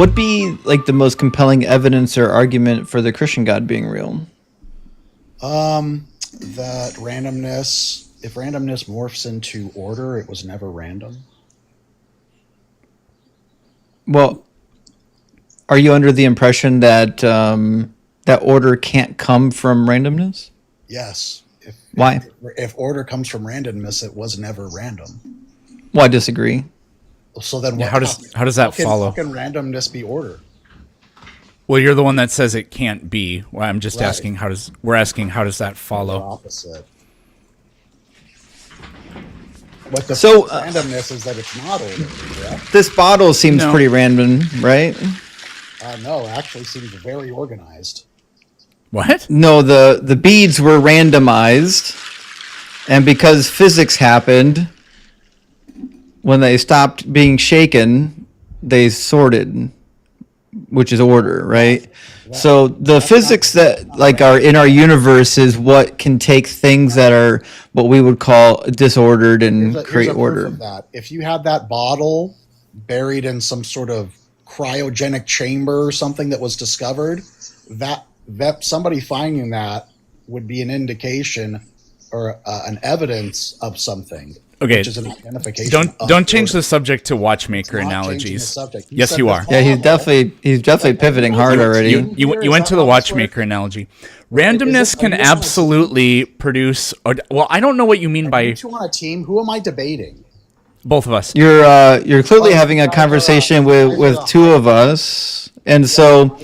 What'd be like the most compelling evidence or argument for the Christian God being real? That randomness, if randomness morphs into order, it was never random. Well, are you under the impression that that order can't come from randomness? Yes. Why? If order comes from randomness, it was never random. Well, I disagree. So then, how does that follow? How can randomness be order? Well, you're the one that says it can't be. Well, I'm just asking how does that follow? The opposite. What the randomness is that it's not order. Correct? This bottle seems pretty random, right? No, actually seems very organized. What? No, the beads were randomized, and because physics happened, when they stopped being shaken, they sorted, which is order, right? So the physics that like are in our universe is what can take things that are what we would call disordered and create order. Of that. If you had that bottle buried in some sort of cryogenic chamber or something that was discovered, that somebody finding that would be an indication or an evidence of something. Okay. Which is an identification. Don't change the subject to watchmaker analogies. Yes, you are. Yeah, he's definitely pivoting hard already. You went to the watchmaker analogy. Randomness can absolutely produce. Well, I don't know what you mean by. You two on a team. Who am I debating? Both of us. You're clearly having a conversation with two of us, and so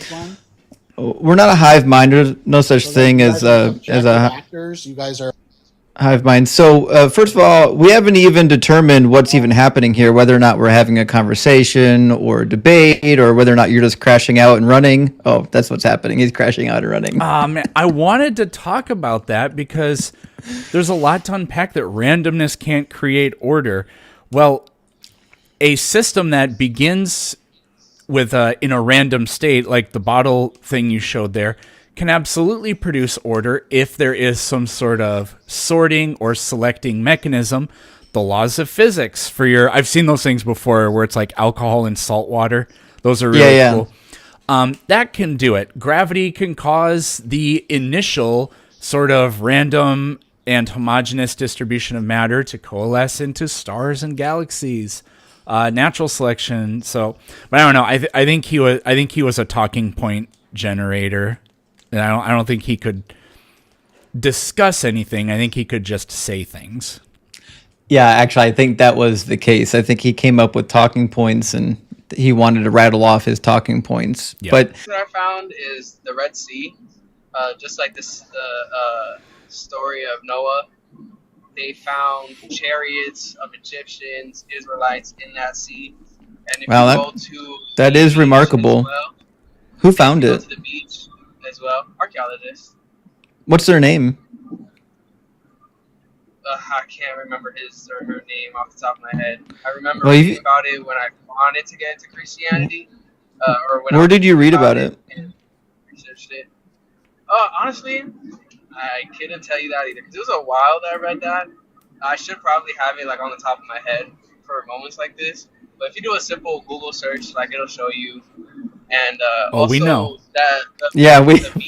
we're not a hive mind. There's no such thing as a actors. You guys are. Hive mind. So first of all, we haven't even determined what's even happening here, whether or not we're having a conversation or a debate, or whether or not you're just crashing out and running. Oh, that's what's happening. He's crashing out and running. I wanted to talk about that because there's a lot to unpack that randomness can't create order. Well, a system that begins with in a random state, like the bottle thing you showed there, can absolutely produce order if there is some sort of sorting or selecting mechanism. The laws of physics I've seen those things before where it's like alcohol and salt water. Those are really cool. That can do it. Gravity can cause the initial sort of random and homogeneous distribution of matter to coalesce into stars and galaxies. Natural selection. So, but I don't know. I think he was a talking point generator. And I don't think he could discuss anything. I think he could just say things. Yeah, actually, I think that was the case. I think he came up with talking points, and he wanted to rattle off his talking points. Yep. But what I found is the Red Sea, just like this, the story of Noah. They found chariots of Egyptians, Israelites in that sea. And if that is remarkable. Well, who found it? To the beach as well, archaeologists. What's their name? I can't remember his or her name off the top of my head. I remember reading about it when I wanted to get into Christianity. Where did you read about it? And researched it. Honestly, I couldn't tell you that either because it was a while that I read that. I should probably have it like on the top of my head for moments like this. But if you do a simple Google search, like it'll show you. And also we know that.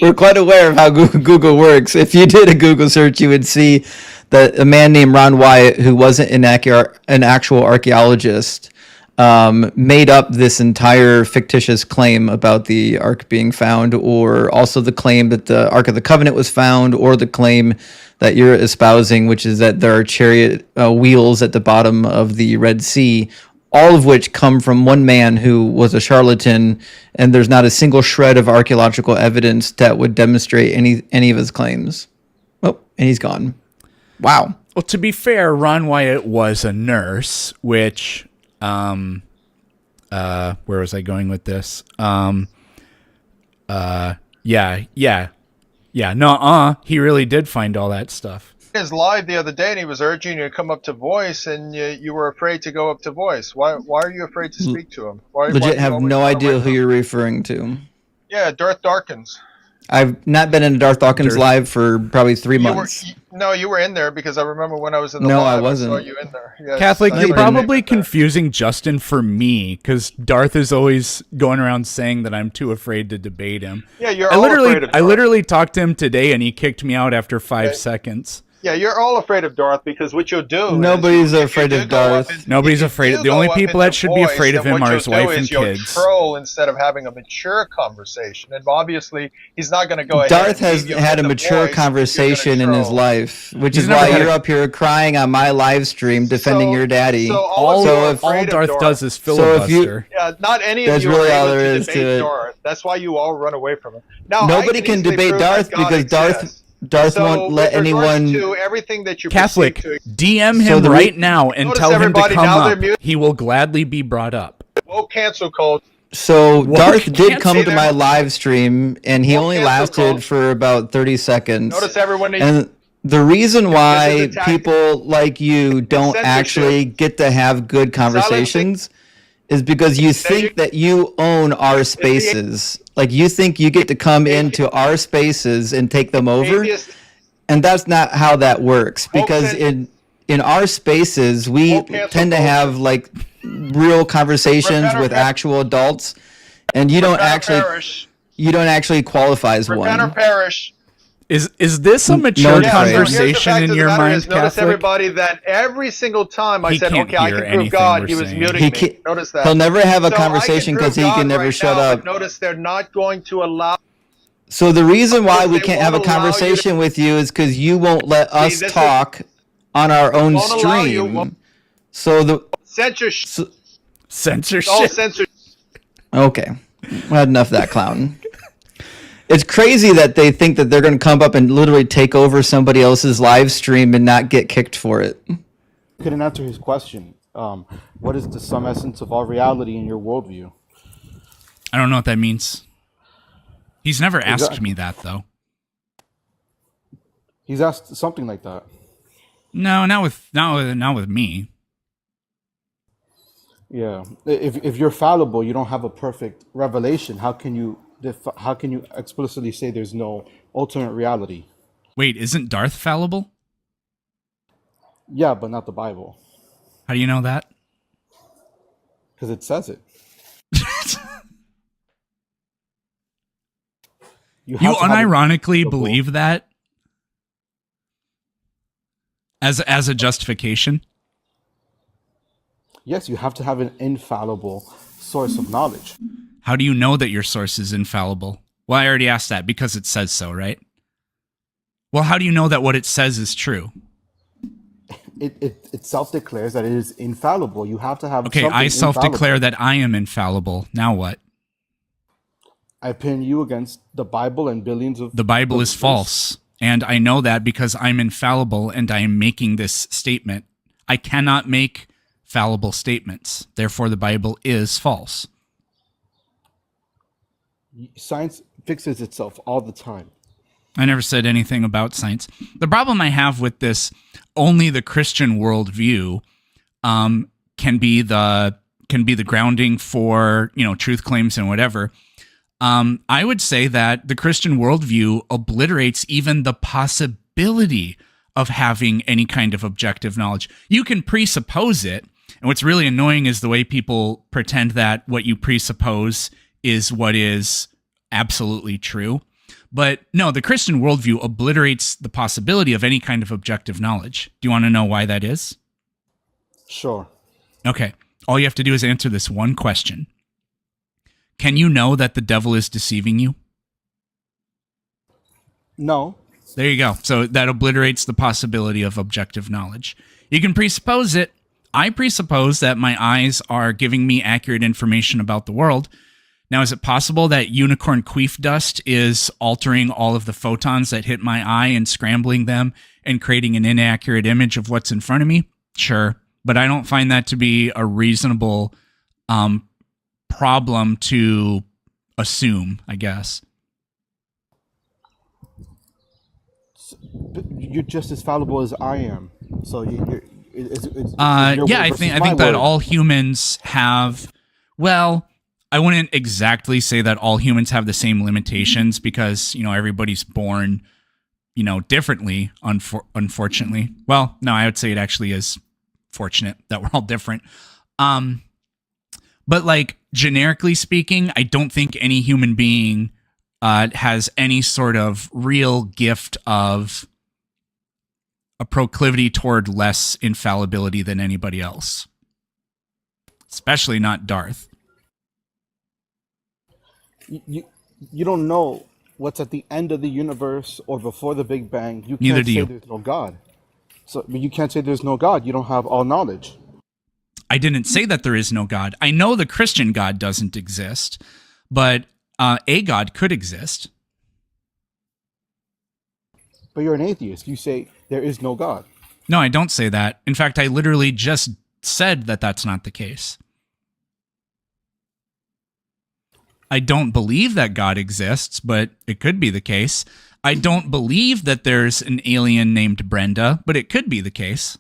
We're quite aware of how Google works. If you did a Google search, you would see that a man named Ron Wyatt, who wasn't an actual archaeologist, made up this entire fictitious claim about the Ark being found, or also the claim that the Ark of the Covenant was found, or the claim that you're espousing, which is that there are chariot wheels at the bottom of the Red Sea, all of which come from one man who was a charlatan, and there's not a single shred of archaeological evidence that would demonstrate any of his claims. Oh, and he's gone. Wow. Well, to be fair, Ron Wyatt was a nurse, which, where was I going with this? He really did find all that stuff. His live the other day, and he was urging you to come up to voice, and you were afraid to go up to voice. Why are you afraid to speak to him? Legit have no idea who you're referring to. Yeah, Darth Dawkins. I've not been in a Darth Dawkins live for probably 3 months. No, you were in there because I remember when I was in the No, live, I wasn't. saw you in there. Yes, Catholic, I you're saw your name probably in there. confusing Justin for me because Darth is always going around saying that I'm too afraid to debate him. Yeah, you're I all literally, afraid of I Darth. literally talked to him today, and he kicked me out after 5 Okay. seconds. Yeah, you're all afraid of Darth because what you'll do. Nobody's is afraid if you of do go up Darth. into- Nobody's if you afraid. do The only go up people into that should be voice, afraid of then him what are his you'll do wife is and you'll kids. troll instead of having a mature conversation, and obviously he's not going to go ahead. Darth and has leave you had a in the mature voice if you're gonna conversation in his troll. life, which He's is never why had you're a- up here crying on my live stream defending So- your daddy. So All, all, So of you are if- all afraid of Darth Darth. does is So if you- filibuster. Yeah, not any of That's you really are all able there to is to debate it. Darth. That's why you all run away from him. Now, Nobody I can easily debate prove that Darth God because exists. Darth So, won't let with regards anyone. to everything that you Catholic, perceive to DM So him the right now and Notice tell him to everybody, come now they're up. mute. He will gladly be brought up. woke cancel code. So Woke Darth did cancel come to there. my live stream, and he Woke only cancel lasted cult. for about 30 seconds. Notice everyone needs And the reason why This is a tactic. people like you don't censorship. actually get to have good conversations is because you think that you own our spaces. Like you think you get to come into our spaces and take them over, atheist. and that's not how that works. Because cen- in our spaces, we Woke cancel tend to culture. have like real conversations Repent or with perish. actual adults, and you don't actually qualify as Repent or one. perish. Is this a mature Yeah, so here's the conversation fact in of the your matter mind, is, notice Catholic? everybody that every single time I He said, can't okay, I hear can prove anything God, we're he was saying. muting He me. can't- Notice that. He'll never have a So I conversation prove because he God can never right shut now, up. But notice they're not going to allow. So the reason why we They can't have a won't allow you to- conversation with you is because you won't let us this is- talk on our own Won't allow you- stream. So the Censorship. Censorship. All censorship. okay, we had enough of that clown. It's crazy that they think that they're going to come up and literally take over somebody else's live stream and not get kicked for it. Couldn't answer his question. What is the sum essence of all reality in your worldview? I don't know what that means. He's never asked Exactly. me that though. He's asked something like that. No, not with me. Yeah. If you're fallible, you don't have a perfect revelation. How can you explicitly say there's no ultimate reality? Wait, isn't Darth fallible? Yeah, but not the Bible, How do you know that? because it says it. You have to have a- unironically believe that as a justification? Yes, you have to have an infallible source of knowledge. How do you know that your source is infallible? Well, I already asked that because it says so, right? Well, how do you know that what it says is true? It self-declares that it is infallible. You have to have Okay, something I self-declare infallible. that I am infallible. Now what? I pin you against the Bible and billions of... The Bible is believers. false. And I know that because I'm infallible and I am making this statement. I cannot make fallible statements. Therefore, the Bible is false. Science fixes itself all the time. I never said anything about science. The problem I have with this, only the Christian worldview can be the grounding for, truth claims and whatever. I would say that the Christian worldview obliterates even the possibility of having any kind of objective knowledge. You can presuppose it, and what's really annoying is the way people pretend that what you presuppose is what is absolutely true. But no, the Christian worldview obliterates the possibility of any kind of objective knowledge. Do you want to know why that is? Sure. Okay. All you have to do is answer this one question. Can you know that the devil is deceiving you? No. There you go. So that obliterates the possibility of objective knowledge. You can presuppose it. I presuppose that my eyes are giving me accurate information about the world. Now, is it possible that unicorn queef dust is altering all of the photons that hit my eye and scrambling them and creating an inaccurate image of what's in front of me? Sure. But I don't find that to be a reasonable problem to assume, I guess. But you're just as fallible as I am. So it's your Yeah, word I versus think my that word. all humans have. Well, I wouldn't exactly say that all humans have the same limitations because everybody's born, differently, unfortunately. Well, no, I would say it actually is fortunate that we're all different. But like generically speaking, I don't think any human being has any sort of real gift of a proclivity toward less infallibility than anybody else. Especially not Darth. You don't know what's at the end of the universe or before the Big Bang. You Neither can't do say you. there's no God. So you can't say there's no God. You don't have all knowledge. I didn't say that there is no God. I know the Christian God doesn't exist, but a God could exist. But you're an atheist. You say there is no God. No, I don't say that. In fact, I literally just said that that's not the case. I don't believe that God exists, but it could be the case. I don't believe that there's an alien named Brenda, but it could be the case.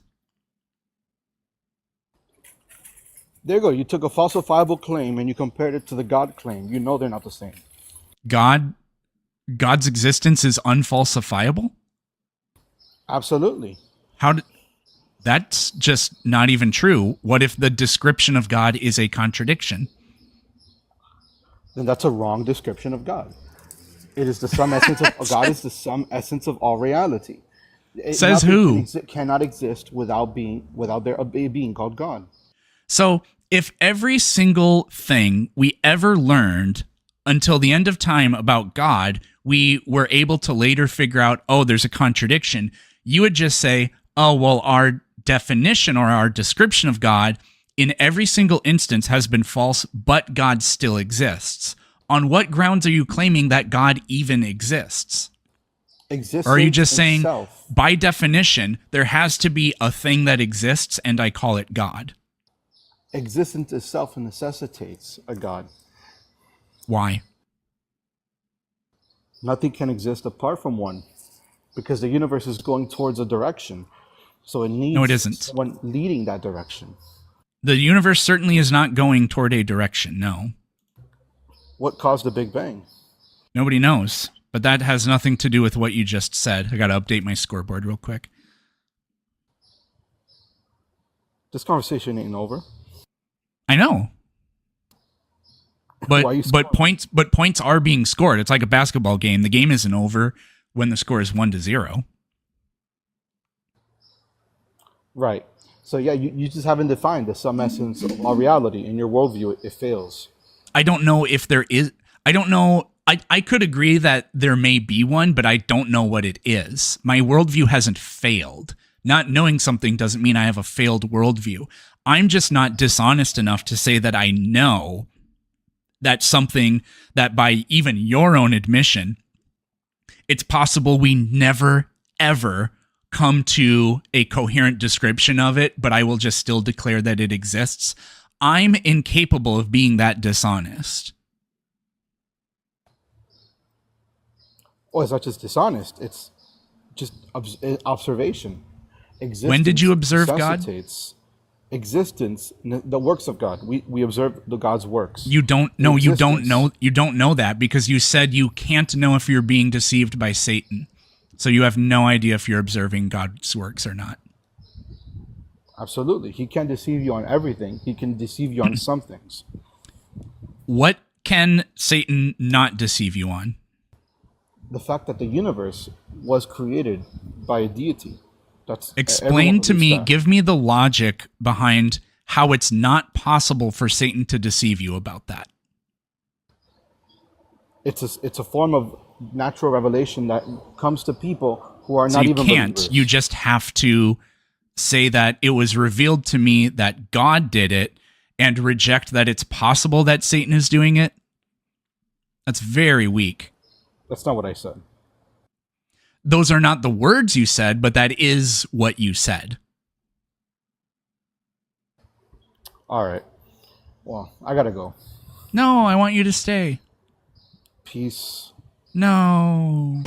There you go. You took a falsifiable claim and you compared it to the God claim. You know they're not the same. God's existence is unfalsifiable? Absolutely. That's just not even true. What if the description of God is a contradiction? Then that's a wrong description of God. It is the sum essence of God is the sum essence of all reality. Says Nothing who? cannot exist without there a being called God. So if every single thing we ever learned until the end of time about God, we were able to later figure out, oh, there's a contradiction, you would just say, oh, well, our definition or our description of God in every single instance has been false, but God still exists. On what grounds are you claiming that God even exists? Existence Or are you just saying, itself. by definition, there has to be a thing that exists and I call it God? Existence itself necessitates a God. Why? Nothing can exist apart from one, because the universe is going towards a direction. So it needs No, it isn't. someone leading that direction. The universe certainly is not going toward a direction, no. What caused the Big Bang? Nobody knows, but that has nothing to do with what you just said. I got to update my scoreboard real quick. This conversation ain't over. I know. Why are you But points are being scored. It's like a basketball game. The game isn't over when the score is 1-0. Right. So yeah, you just haven't defined the sum essence of all reality. In your worldview, it fails. I don't know if there is. I don't know. I could agree that there may be one, but I don't know what it is. My worldview hasn't failed. Not knowing something doesn't mean I have a failed worldview. I'm just not dishonest enough to say that I know that something that by even your own admission, it's possible we never, ever come to a coherent description of it, but I will just still declare that it exists. I'm incapable of being that dishonest. Oh, it's not just dishonest. It's just observation. Existence When did you observe God? necessitates existence, the works of God. We observe the God's works. You don't know. You don't Existence. know. You don't know that because you said you can't know if you're being deceived by Satan. So you have no idea if you're observing God's works or not. Absolutely. He can't deceive you on everything. He can deceive you on some things. What can Satan not deceive you on? The fact that the universe was created by a deity. That's Explain everyone to believes me, that. give me the logic behind how it's not possible for Satan to deceive you about that. It's a form of natural revelation that comes to people who are So not you even can't. believers. You just have to say that it was revealed to me that God did it and reject that it's possible that Satan is doing it. That's very weak. That's not what I said. Those are not the words you said, but that is what you said. All right. Well, I gotta go. No, I want you to stay. Peace. No.